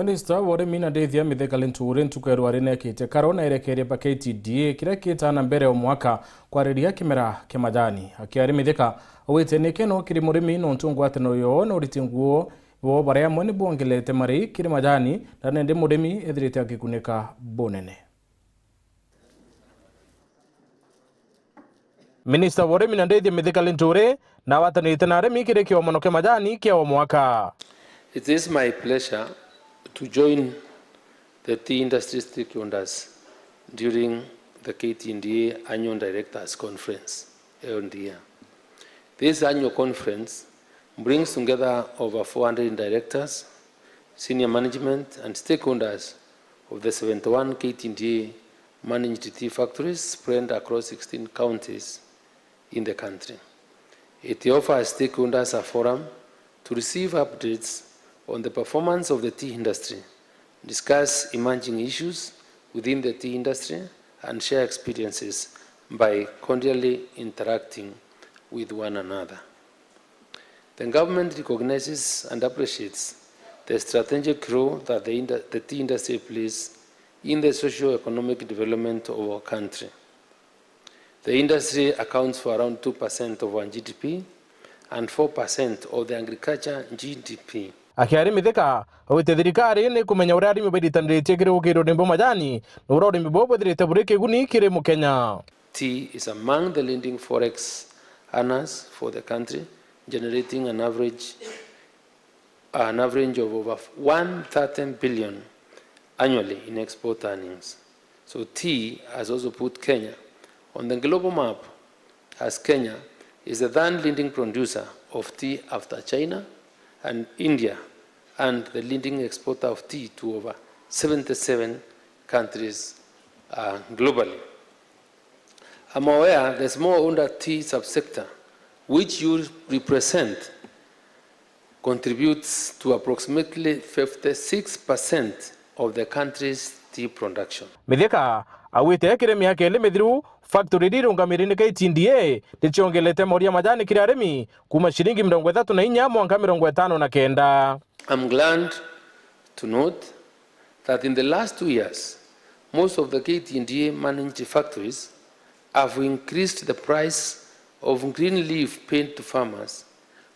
Minister wa URIMI na Ndithia Mithika LINTURI ntukeru arinekite karona erekeria pa KTDA kira kitana mbere o mwaka kwariria kimera kia majani akiari Mithika awite nikeno kiri murimi no ntungwatano yo no ritinguo bo baria mwene bongelete mari kiri majani na nende murimi ethirite akikunika bonene. Minister wa URIMI na Ndithia Mithika LINTURI na watanite na arimi kiri kiomono kia majani kia o mwaka. It is my pleasure to join the tea industry stakeholders during the KTDA Annual Directors Conference held here. This annual conference brings together over 400 directors, senior management and stakeholders of the 71 KTDA managed tea factories spread across 16 counties in the country. It offers stakeholders a forum to receive updates on the performance of the tea industry, discuss emerging issues within the tea industry, and share experiences by cordially interacting with one another. The government recognizes and appreciates the strategic role that the tea industry plays in the socio-economic development of our country. The industry accounts for around 2% of our GDP and 4% of the agriculture GDP. Akiari Mithika awite thirikari ni kumenya uria arimi bairitaniritie kiri gukiro nimbo majani na uria urimi bo bwithirite buri kiguni kiri mu Kenya. Tea is among the leading forex earners for the country, generating an average of over 130 billion annually in export earnings. So tea has also put Kenya on the global map, as Kenya is the third leading producer of tea after China and India, and the leading exporter of tea to over 77 countries globally. I'm aware the smallholder tea subsector, which you represent, contributes to approximately 56% of the country's tea production. Mithika awite kire miaka ile mithiru factory rirungamiri ni KTDA ndichiongelete moria majani kiri arimi kuma shilingi 34 mwanka 59. I'm glad to note that in the last 2 years, most of the KTDA managed factories have increased the price of green leaf paid to farmers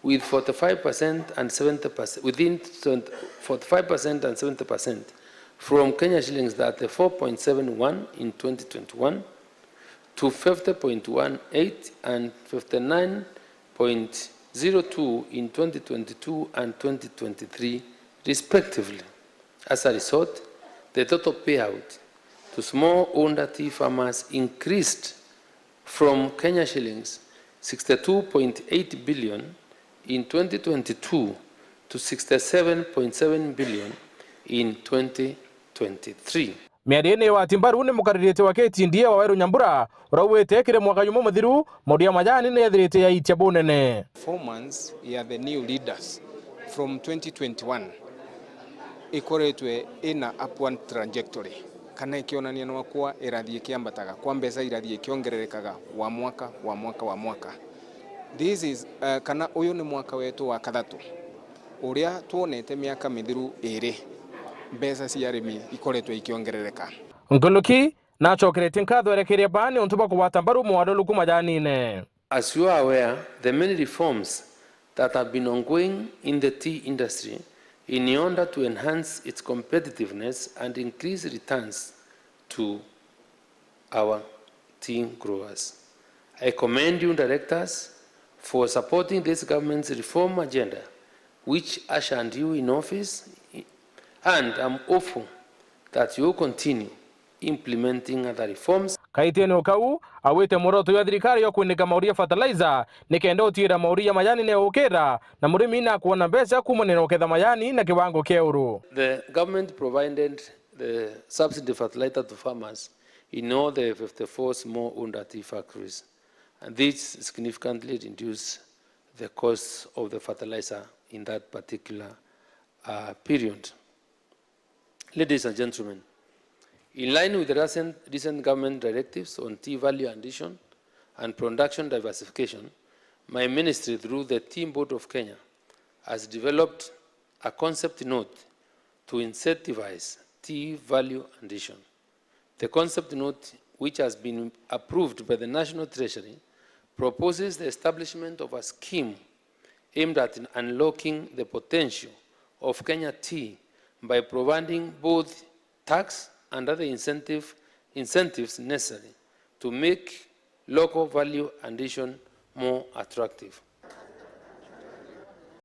with 45% and 70%, within 45% and 70%, from Kenya shillings 34.71 in 2021 to 50.18 and 59.02 in 2022 and 2023, respectively. As a result, the total payout to smallholder tea farmers increased from Kenya shillings 62.8 billion in 2022 to 67.7 billion in 2023. Miadini wa timbaru ni mukaririte wa KTDA wa Waweru Nyambura urawite kire mwaka yumo mathiru moria majani ni ethirite ya itia bonene. Performance ya the new leaders from 2021 ikoretwe ina upward trajectory kana ikionania no kwa irathie kiambataga kwa mbeca irathie kiongererekaga wa mwaka. This is kana uyu ni mwaka wetu wa kathatu uria tuonete miaka mithiru iri mbeca cia arimi ikoretwe ikiongerereka. Nguluki na chokerete nkatho erekeria bani ontuba kubata mbaru mwadoluku majanine. As you are aware, the many reforms that have been ongoing in the tea industry in order to enhance its competitiveness and increase returns to our tea growers. I commend you, directors, for supporting this government's reform agenda, which ushered you in office, and I'm hopeful that you will continue implementing other reforms. Kaiteni ukau awite muroto ya thirikari yo kunika mauria fertilizer nikenda utira mauria majani ne ukira na murimi na kuona mbeca kumanena uketha majani na kiwango kia euro. The government provided the subsidy fertilizer to farmers in all the 54 smallholder tea factories, and this significantly reduced the cost of the fertilizer in that particular period. Ladies and gentlemen, in line with the recent government directives on tea value addition and production diversification, my ministry, through the Tea Board of Kenya, has developed a concept note to incentivize tea value addition. The concept note, which has been approved by the National Treasury, proposes the establishment of a scheme aimed at unlocking the potential of Kenya tea by providing both tax and other incentives necessary to make local value addition more attractive.